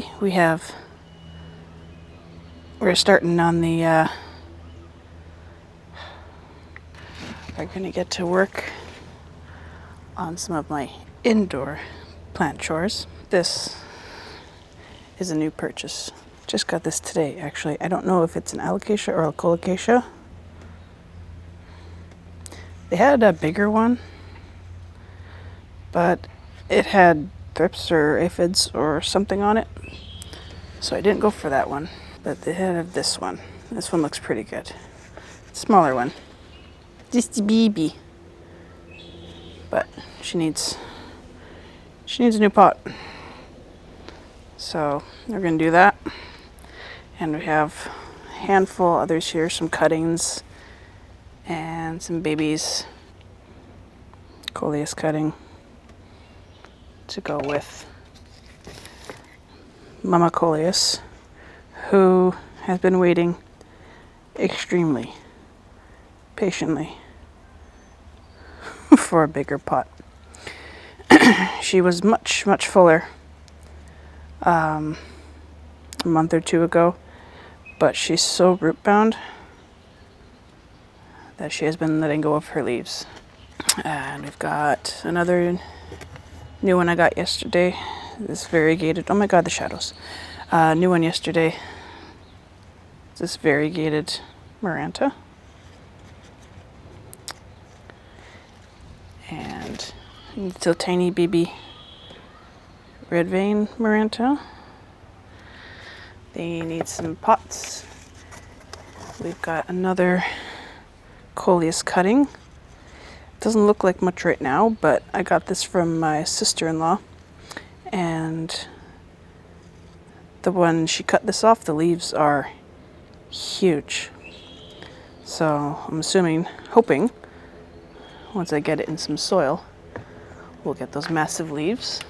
see, we're starting on the, we're gonna get to work on some of my indoor plant chores. This is a new purchase. Just got this today, actually. I don't know if it's an alocasia or a colocasia. They had a bigger one, but it had thrips or aphids or something on it, so I didn't go for that one. But they had this one. This one looks pretty good. Smaller one. Just a baby. But she needs a new pot. So we're gonna do that. And we have a handful others here, some cuttings and some babies. Coleus cutting to go with Mama Coleus, who has been waiting extremely patiently for a bigger pot. She was much fuller a month or two ago, but she's so root bound that she has been letting go of her leaves. And we've got another new one I got yesterday. This variegated, oh my god, the shadows. New one yesterday. This variegated Maranta. And little tiny baby red vein Maranta. They need some pots. We've got another Coleus cutting. Doesn't look like much right now, but I got this from my sister-in-law, and the one she cut this off, the leaves are huge. So I'm hoping, once I get it in some soil, we'll get those massive leaves.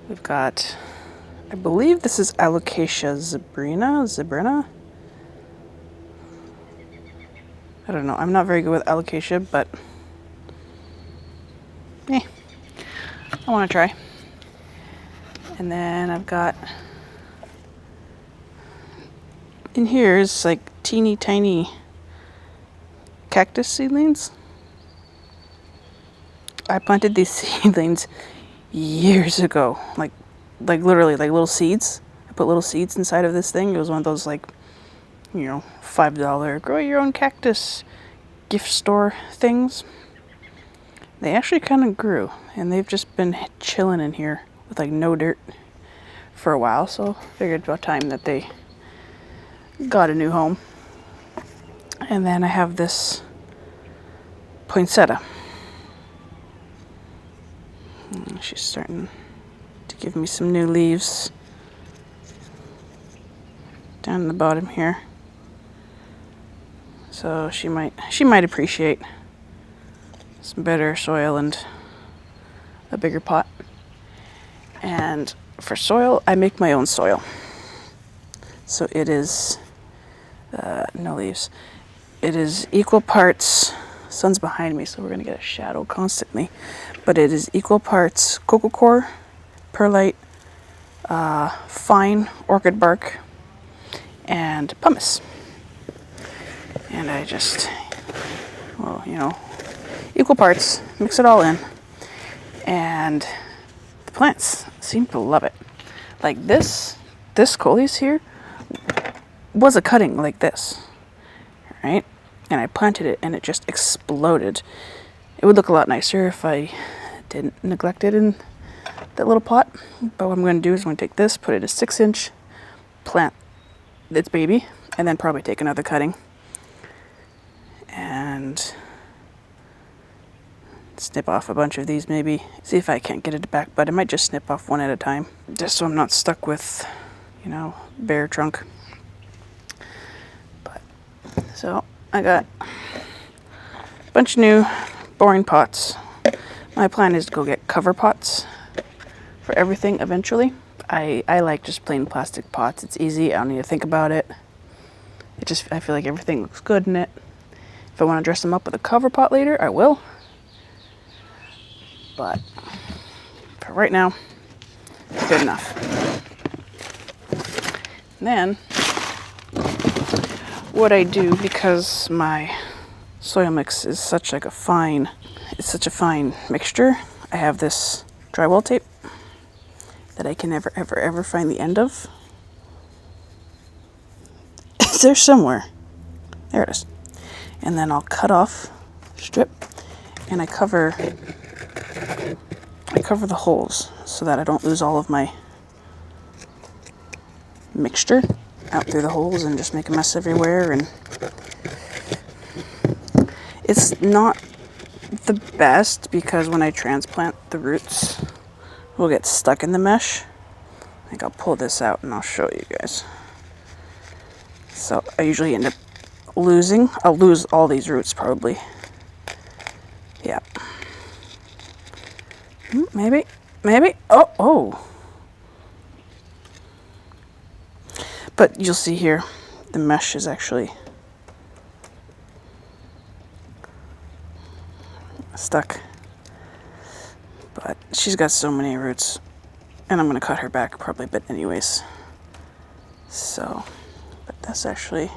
We've got, I believe this is Alocasia zebrina? I don't know. I'm not very good with Alocasia, but I want to try. And then I've got, in here is like teeny tiny cactus seedlings. I planted these seedlings years ago, like literally like little seeds. I put little seeds inside of this thing. It was one of those like, $5 grow your own cactus gift store things. They actually kind of grew, and they've just been chilling in here with like no dirt for a while, so figured about time that they got a new home. And then I have this poinsettia. She's starting to give me some new leaves down in the bottom here. So she might appreciate some better soil and a bigger pot. And for soil, I make my own soil. So it is no leaves. It is equal parts. Sun's behind me, so we're gonna get a shadow constantly. But it is equal parts coco coir, perlite, fine orchid bark, and pumice. And I just, equal parts, mix it all in, and the plants seem to love it. Like this Coleus here was a cutting like this, right? And I planted it and it just exploded. It would look a lot nicer if I didn't neglect it in that little pot. But what I'm going to do is I'm going to take this, put it a 6-inch, plant its baby, and then probably take another cutting and snip off a bunch of these, maybe see if I can't get it back, but I might just snip off one at a time just so I'm not stuck with bare trunk. But so I got a bunch of new boring pots. My plan is to go get cover pots for everything eventually. I like just plain plastic pots. It's easy. I don't need to think about it. I feel like everything looks good in it. If I want to dress them up with a cover pot later, I will. But for right now, it's good enough. Then what I do, because my soil mix is such a fine mixture, I have this drywall tape that I can never ever find the end of. It's there somewhere. There it is. And then I'll cut off, strip, and I cover the holes so that I don't lose all of my mixture out through the holes and just make a mess everywhere. And it's not the best because when I transplant, the roots will get stuck in the mesh. I think I'll pull this out and I'll show you guys. So I usually end up I'll lose all these roots probably. Yeah. Maybe. Oh. But you'll see here, the mesh is actually stuck. But she's got so many roots, and I'm going to cut her back probably a bit anyways. So, but that's actually,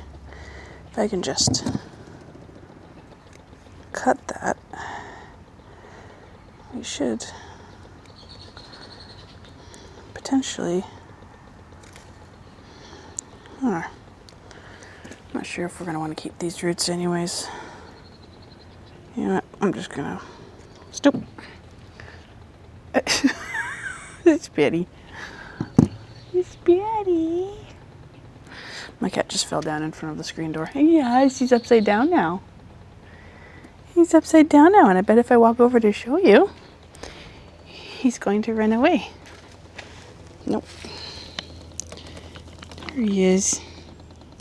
if I can just cut that, we should potentially, I'm not sure if we're going to want to keep these roots anyways. You know what, I'm just going to stoop. It's Betty. It's Betty. My cat just fell down in front of the screen door. Yeah, he's upside down now. He's upside down now, and I bet if I walk over to show you, he's going to run away. Nope. There he is.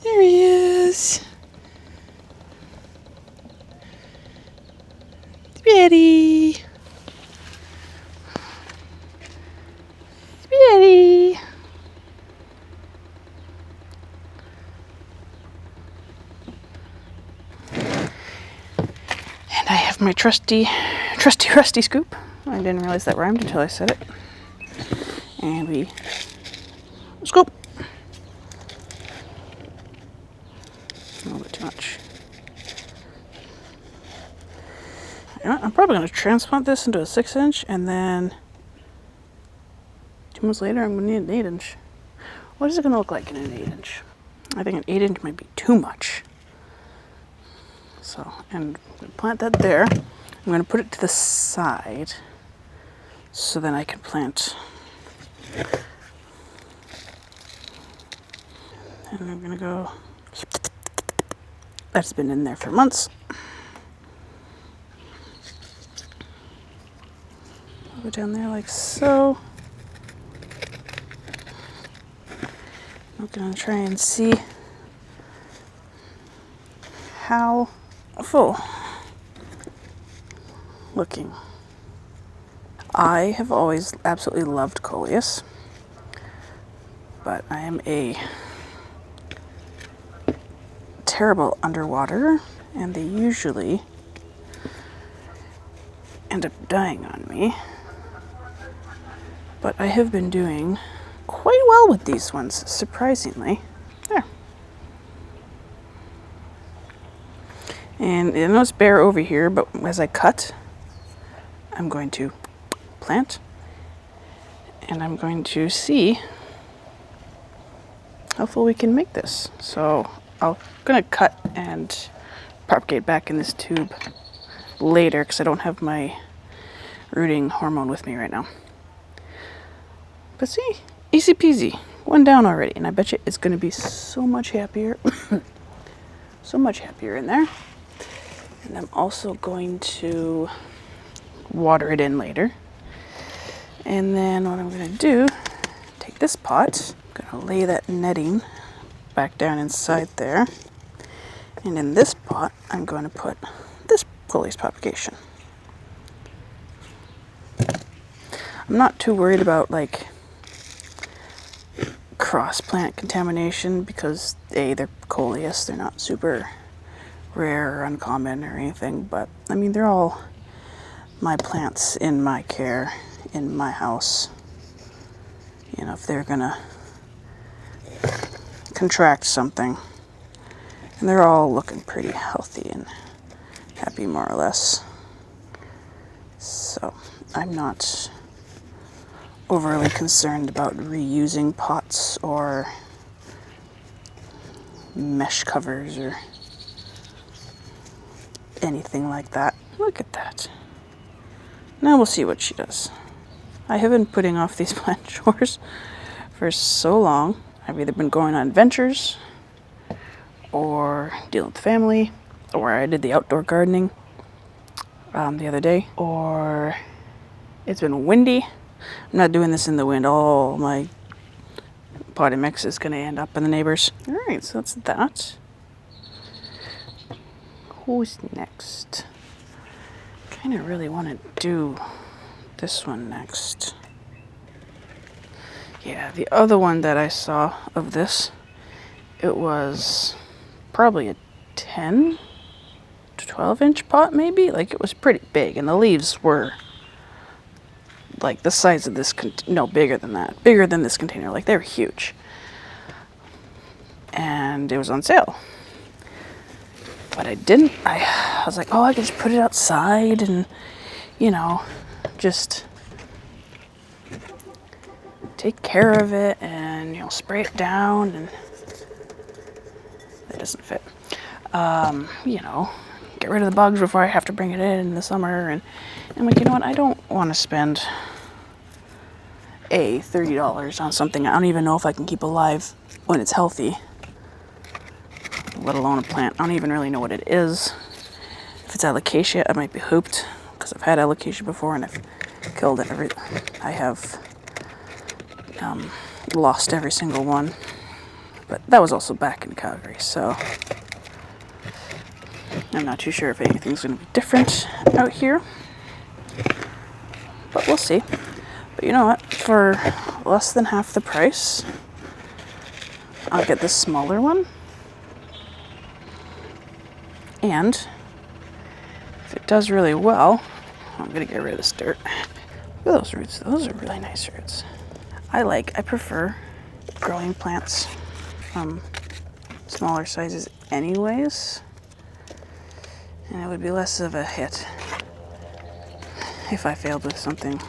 There he is. Betty. Betty. And I have my trusty rusty scoop. I didn't realize that rhymed until I said it. And we scoop. A little bit too much. You know what? I'm probably going to transplant this into a 6-inch, and then 2 months later I'm going to need an 8-inch. What is it going to look like in an 8-inch? I think an 8-inch might be too much. So, and plant that there. I'm going to put it to the side so then I can plant. And I'm going to go. That's been in there for months. I'll go down there like so. I'm going to try and see how full looking. I have always absolutely loved coleus, but I am a terrible underwater, and they usually end up dying on me. But I have been doing quite well with these ones, surprisingly. There. And I know it's bare over here, but as I cut, I'm going to plant, and I'm going to see how full we can make this. So I'm going to cut and propagate back in this tube later because I don't have my rooting hormone with me right now. But see, easy peasy, one down already, and I bet you it's going to be so much happier, so much happier in there. And I'm also going to water it in later. And then what I'm going to do, take this pot, I'm going to lay that netting back down inside there. And in this pot, I'm going to put this coleus propagation. I'm not too worried about like cross-plant contamination because A, they're coleus, they're not super rare or uncommon or anything, but I mean they're all my plants in my care, in my house. You know, if they're gonna contract something. And they're all looking pretty healthy and happy, more or less. So I'm not overly concerned about reusing pots or mesh covers or anything like that. Look at that. Now we'll see what she does. I have been putting off these plant chores for so long. I've either been going on adventures or dealing with family, or I did the outdoor gardening the other day, or it's been windy. I'm not doing this in the wind. All my potted mix is going to end up in the neighbors. All right, so that's that. Who's next? Kind of really want to do this one next. Yeah, the other one that I saw of this, it was probably a 10 to 12 inch pot maybe. Like, it was pretty big, and the leaves were like the size of this, no, bigger than that. Bigger than this container, like they were huge. And it was on sale. But I was like, oh, I could just put it outside and, you know, just take care of it and, you know, spray it down, and it doesn't fit. You know, get rid of the bugs before I have to bring it in the summer. And I'm like, you know what, I don't want to spend $30 on something I don't even know if I can keep alive when it's healthy, let alone a plant. I don't even really know what it is. If it's alocasia, I might be hooped, because I've had alocasia before and I've killed it. I have lost every single one, but that was also back in Calgary, so I'm not too sure if anything's going to be different out here, but we'll see. But you know what? For less than half the price, I'll get this smaller one. And if it does really well, I'm going to get rid of this dirt. Look at those roots. Those are really nice roots. I prefer growing plants from smaller sizes anyways. And it would be less of a hit if I failed with something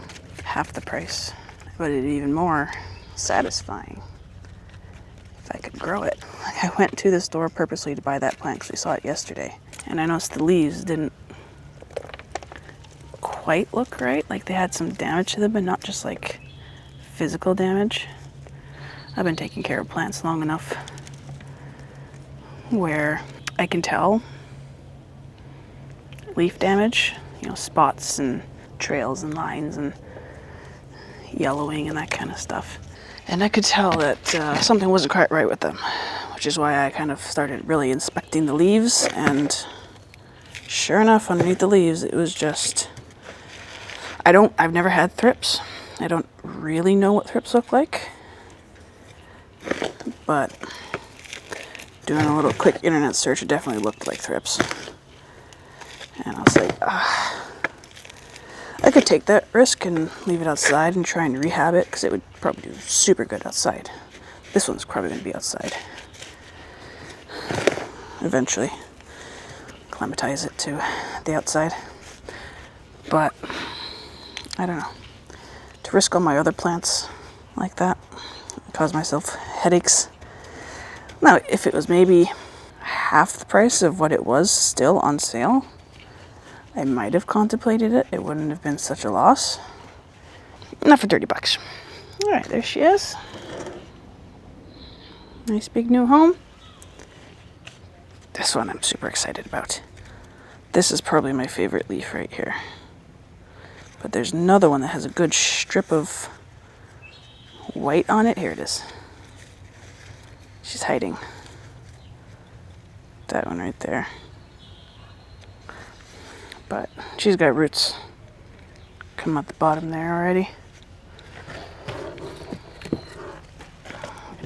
half the price. But it'd be even more satisfying if I could grow it. Like, I went to the store purposely to buy that plant because we saw it yesterday. And I noticed the leaves didn't quite look right. Like, they had some damage to them, but not just like physical damage. I've been taking care of plants long enough where I can tell leaf damage, you know, spots and trails and lines and yellowing and that kind of stuff. And I could tell that something wasn't quite right with them, which is why I kind of started really inspecting the leaves, and sure enough, underneath the leaves, it was just, I've never had thrips. I don't really know what thrips look like, but doing a little quick internet search, it definitely looked like thrips. And I was like, I could take that risk and leave it outside and try and rehab it, because it would probably do super good outside. This one's probably going to be outside eventually. Acclimatize it to the outside. But I don't know. To risk all my other plants like that, cause myself headaches. Now, if it was maybe half the price of what it was still on sale, I might have contemplated it. It wouldn't have been such a loss. Not for $30. All right, there she is. Nice big new home. This one I'm super excited about. This is probably my favorite leaf right here. But there's another one that has a good strip of white on it. Here it is. She's hiding. That one right there. But she's got roots come out the bottom there already.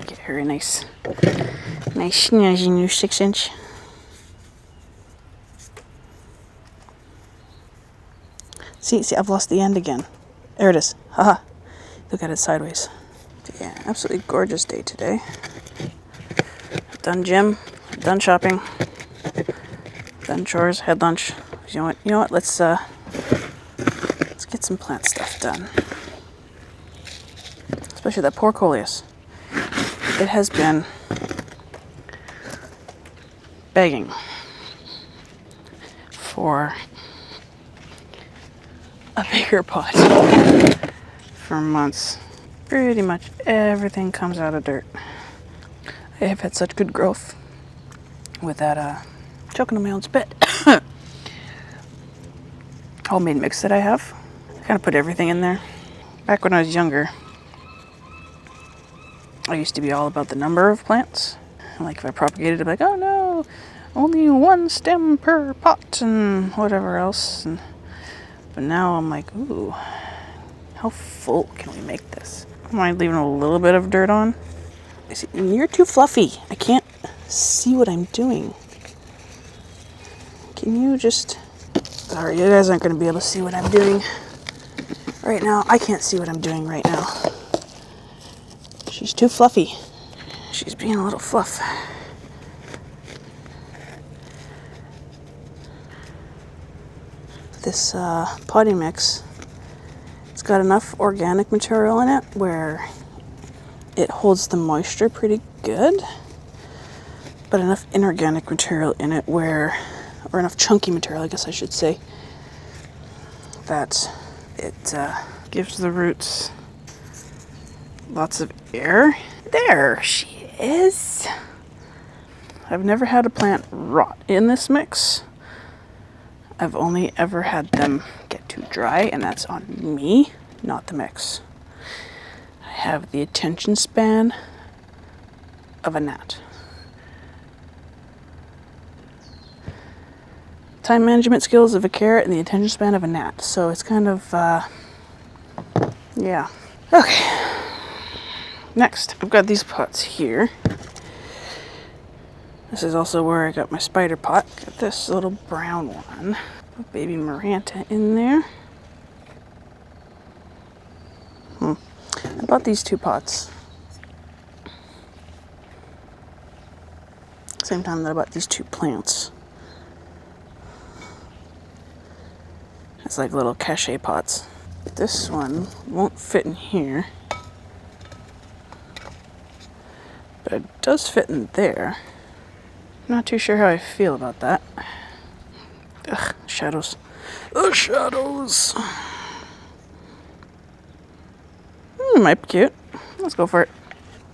Get her a nice snazzy new 6-inch. See, I've lost the end again. There it is. Haha. Look at it sideways. Yeah, absolutely gorgeous day today. Done gym, done shopping, done chores, had lunch. You know what? Let's get some plant stuff done. Especially that poor coleus. It has been begging for a bigger pot for months. Pretty much everything comes out of dirt. I have had such good growth with that choking on my own spit. Homemade mix that I have. I kind of put everything in there. Back when I was younger, I used to be all about the number of plants. Like if I propagated, I'd be like, oh no, only one stem per pot and whatever else. But now I'm like, ooh, how full can we make this? I mind leaving a little bit of dirt on. You're too fluffy. I can't see what I'm doing. Can you just... Sorry, you guys aren't going to be able to see what I'm doing right now. I can't see what I'm doing right now. She's too fluffy. She's being a little fluff. This potting mix, it's got enough organic material in it where it holds the moisture pretty good, but enough inorganic material in it where, or enough chunky material, I guess I should say, that it gives the roots lots of air. There she is. I've never had a plant rot in this mix. I've only ever had them get too dry, and that's on me, not the mix. I have the attention span of a gnat. Time management skills of a carrot and the attention span of a gnat. So it's kind of, yeah. Okay. Next, I've got these pots here. This is also where I got my spider pot. Got this little brown one. Put baby Maranta in there. I bought these two pots. Same time that I bought these two plants. It's like little cachet pots. This one won't fit in here, but it does fit in there. Not too sure how I feel about that. Ugh, shadows. The shadows! Might be cute. Let's go for it.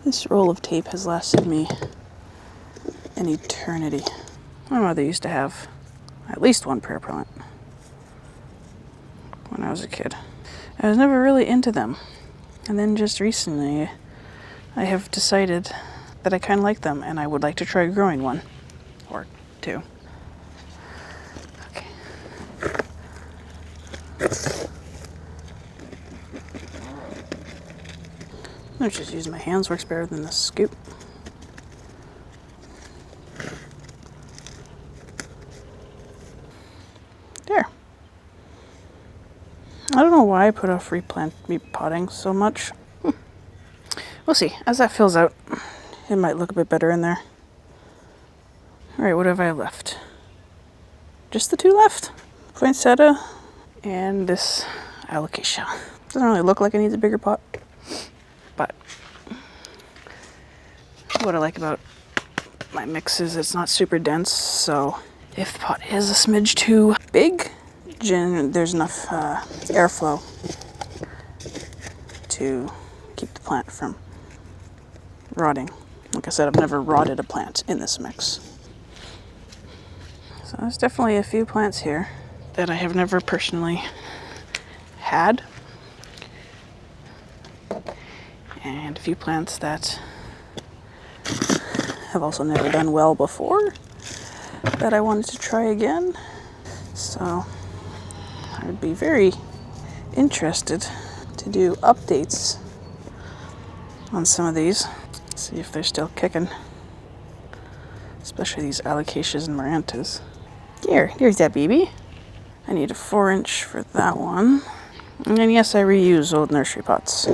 This roll of tape has lasted me an eternity. My mother used to have at least one prayer plant when I was a kid. I was never really into them. And then just recently, I have decided that I kind of like them and I would like to try growing one. Or two. Okay. I'll just use my hands, works better than the scoop. There. I don't know why I put off repotting so much. We'll see. As that fills out, it might look a bit better in there. Alright, what have I left? Just the two left. Poinsettia and this alocasia. Doesn't really look like it needs a bigger pot. But what I like about my mix is it's not super dense, so if the pot is a smidge too big, there's enough airflow to keep the plant from rotting. Like I said, I've never rotted a plant in this mix. So there's definitely a few plants here that I have never personally had. And a few plants that have also never done well before that I wanted to try again. So I would be very interested to do updates on some of these. See if they're still kicking. Especially these alocasias and marantas. There's that baby. I need a 4-inch for that one. And then yes, I reuse old nursery pots.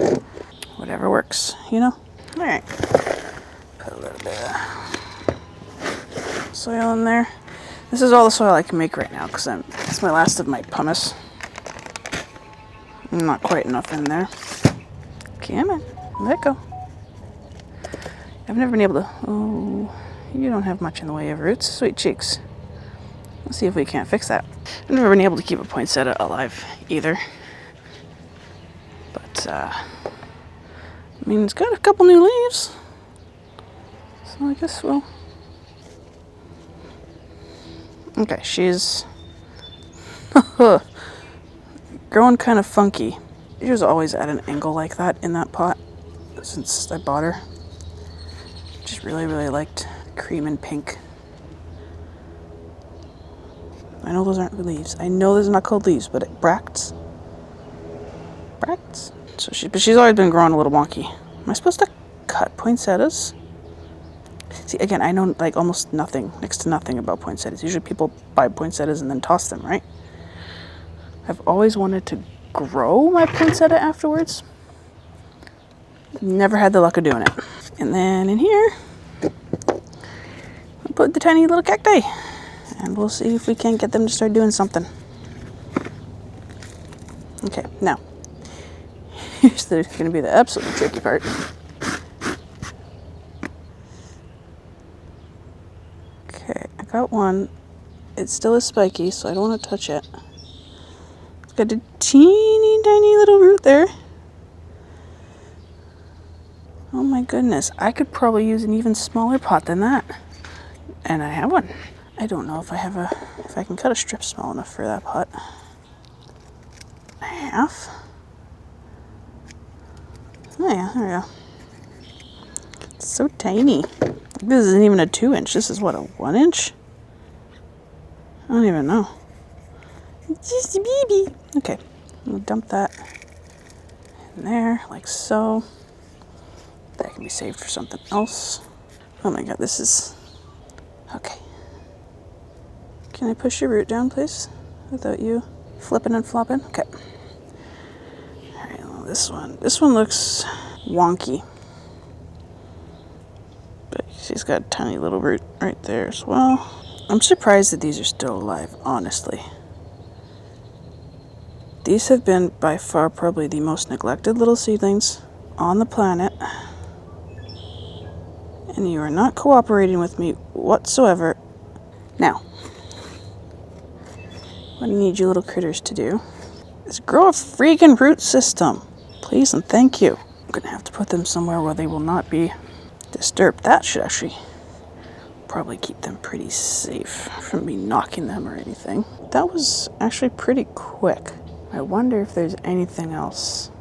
Whatever works, you know? Alright. Put a little bit of soil in there. This is all the soil I can make right now because it's my last of my pumice. Not quite enough in there. Come on, let go. I've never been able to. Oh, you don't have much in the way of roots. Sweet cheeks. Let's see if we can't fix that. I've never been able to keep a poinsettia alive either. But, I mean, it's got a couple new leaves. So I guess we'll... Okay, she's growing kind of funky. She was always at an angle like that in that pot since I bought her. Just really, really liked cream and pink. I know those aren't leaves. I know those are not called leaves, but bracts. Bracts? So she's always been growing a little wonky. Am I supposed to cut poinsettias? See, again, I know like almost nothing, next to nothing about poinsettias. Usually people buy poinsettias and then toss them, right? I've always wanted to grow my poinsettia afterwards. Never had the luck of doing it. And then in here, I'll put the tiny little cacti. And we'll see if we can't get them to start doing something. Okay, now, here's going to be the absolutely tricky part. Okay, I got one. It still is spiky, so I don't want to touch it. It's got a teeny tiny little root there. Oh my goodness, I could probably use an even smaller pot than that. And I have one. I don't know if I can cut a strip small enough for that pot. Half. Oh yeah, there we go. It's so tiny. This isn't even a 2-inch. This is what, a 1-inch? I don't even know. It's just a baby. Okay, we'll dump that in there, like so. That can be saved for something else. Oh my god, this is... Okay. Can I push your root down, please? Without you flipping and flopping? Okay. Alright, well, this one looks wonky. But she's got a tiny little root right there as well. I'm surprised that these are still alive, honestly. These have been by far probably the most neglected little seedlings on the planet. And you are not cooperating with me whatsoever. Now, what I need you little critters to do is grow a freaking root system. Please and thank you. I'm gonna have to put them somewhere where they will not be disturbed. That should actually probably keep them pretty safe from me knocking them or anything. That was actually pretty quick. I wonder if there's anything else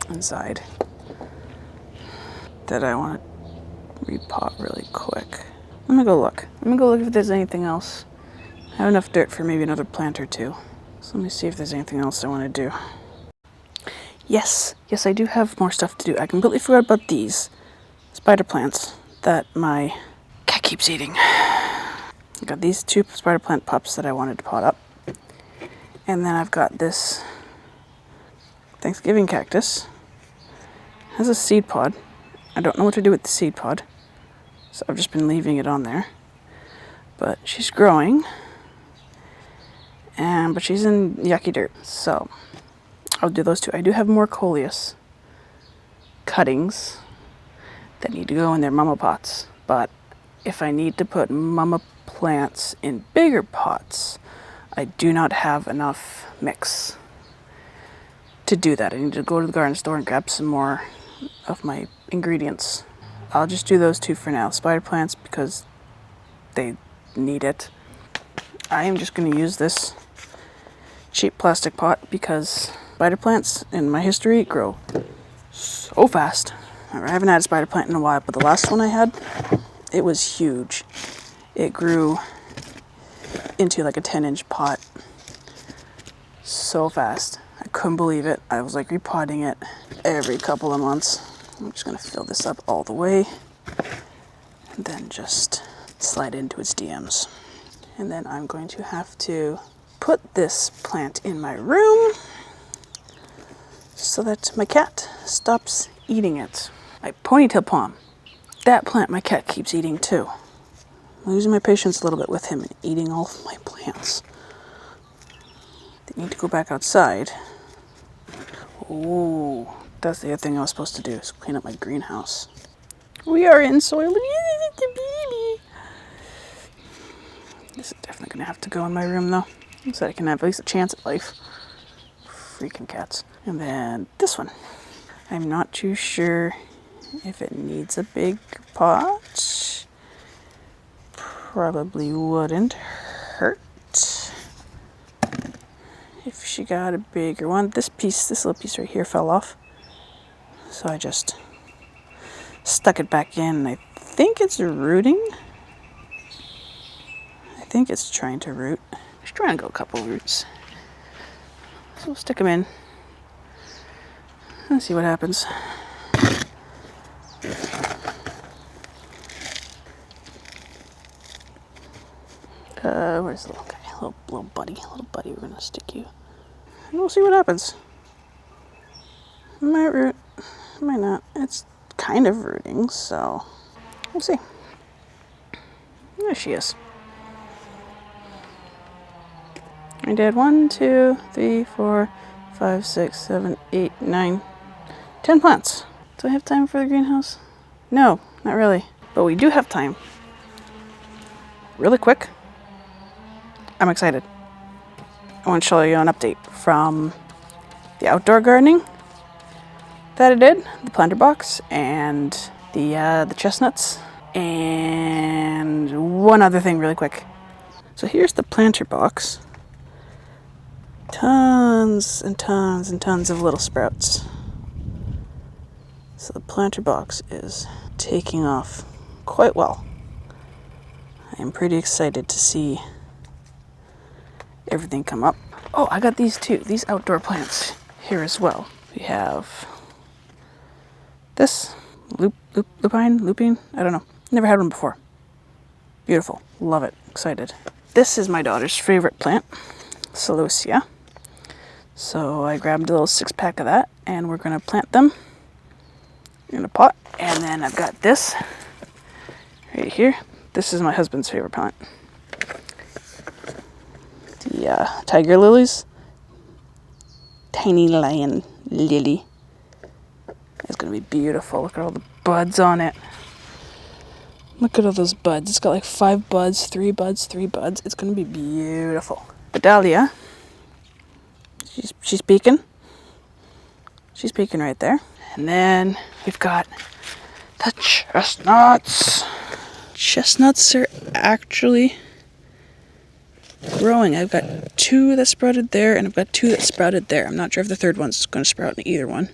inside that I want to repot really quick. Let me go look. Let me go look if there's anything else. I have enough dirt for maybe another plant or two. So let me see if there's anything else I want to do. Yes, I do have more stuff to do. I completely forgot about these spider plants that my cat keeps eating. I got these 2 spider plant pups that I wanted to pot up. And then I've got this Thanksgiving cactus. It has a seed pod. I don't know what to do with the seed pod, so I've just been leaving it on there. But she's growing, but she's in yucky dirt, so I'll do those 2. I do have more coleus cuttings that need to go in their mama pots, but if I need to put mama plants in bigger pots, I do not have enough mix to do that. I need to go to the garden store and grab some more of my ingredients. I'll just do those 2 for now. Spider plants because they need it. I am just going to use this cheap plastic pot because spider plants in my history grow so fast. I haven't had a spider plant in a while, but the last one I had, it was huge. It grew into like a 10-inch pot so fast. I couldn't believe it. I was like repotting it every couple of months. I'm just going to fill this up all the way and then just slide into its DMs. And then I'm going to have to put this plant in my room so that my cat stops eating it. My ponytail palm. That plant my cat keeps eating too. I'm losing my patience a little bit with him and eating all of my plants. They need to go back outside. Ooh, that's the other thing I was supposed to do, is clean up my greenhouse. We are in soil. This is definitely gonna have to go in my room though, so I can have at least a chance at life. Freaking cats. And then this one. I'm not too sure if it needs a big pot. Probably wouldn't hurt if she got a bigger one. This little piece right here fell off. So I just stuck it back in. I think it's rooting. I think it's trying to root. It's trying to go a couple roots. So we'll stick them in and see what happens. Where's the little guy? Little buddy, we're gonna stick you. And we'll see what happens. Might root, might not. It's kind of rooting, so we'll see. There she is. I did 1, 2, 3, 4, 5, 6, 7, 8, 9, 10 plants. Do I have time for the greenhouse? No, not really. But we do have time. Really quick. I'm excited. I want to show you an update from the outdoor gardening that I did, the planter box, and the chestnuts, and one other thing really quick. So here's the planter box. Tons and tons and tons of little sprouts. So the planter box is taking off quite well. I am pretty excited to see everything come up. Oh, I got these too, these outdoor plants here as well. We have this lupine, I don't know. Never had one before. Beautiful, love it, excited. This is my daughter's favorite plant, celosia. So I grabbed a little 6-pack of that and we're gonna plant them in a pot. And then I've got this right here. This is my husband's favorite plant. The tiger lilies. Tiny lion lily. It's gonna be beautiful. Look at all the buds on it. Look at all those buds. It's got like 5 buds, 3 buds, 3 buds. It's gonna be beautiful. The dahlia. She's peeking. She's peeking right there. And then we've got the chestnuts. Chestnuts are actually growing. I've got 2 that sprouted there, and I've got 2 that sprouted there. I'm not sure if the third one's going to sprout in either one.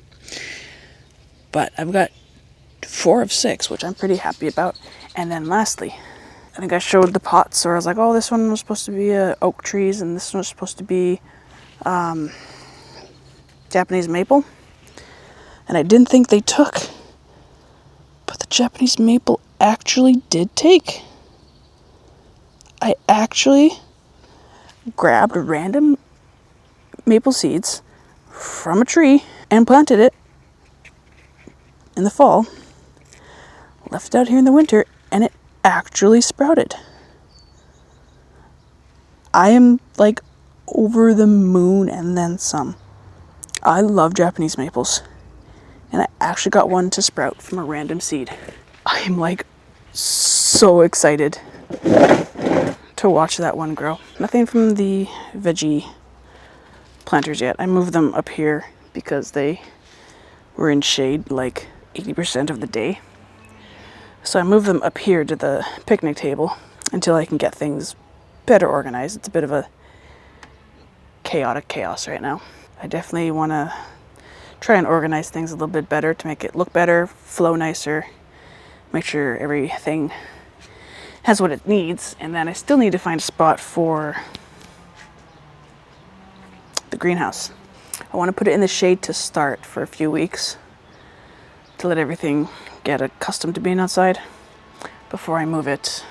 But I've got 4 of 6, which I'm pretty happy about. And then lastly, I think I showed the pots, or I was like, oh, this one was supposed to be oak trees, and this one was supposed to be Japanese maple. And I didn't think they took. But the Japanese maple actually did take. I actually grabbed random maple seeds from a tree and planted it in the fall, left it out here in the winter, and it actually sprouted. I am like over the moon and then some. I love Japanese maples, and I actually got one to sprout from a random seed. I am like so excited to watch that one grow. Nothing from the veggie planters yet. I moved them up here because they were in shade like 80% of the day. So I moved them up here to the picnic table until I can get things better organized. It's a bit of a chaotic chaos right now. I definitely want to try and organize things a little bit better to make it look better, flow nicer, make sure everything has what it needs. And then I still need to find a spot for the greenhouse. I want to put it in the shade to start for a few weeks to let everything get accustomed to being outside before I move it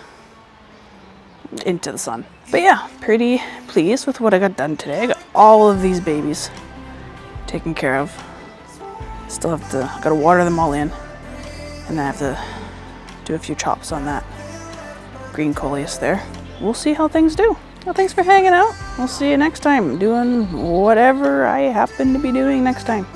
into the sun. But yeah, pretty pleased with what I got done today. I got all of these babies taken care of. Still have to, gotta water them all in, and then I have to do a few chops on that. green coleus there. We'll see how things do. Well, thanks for hanging out. We'll see you next time, doing whatever I happen to be doing next time.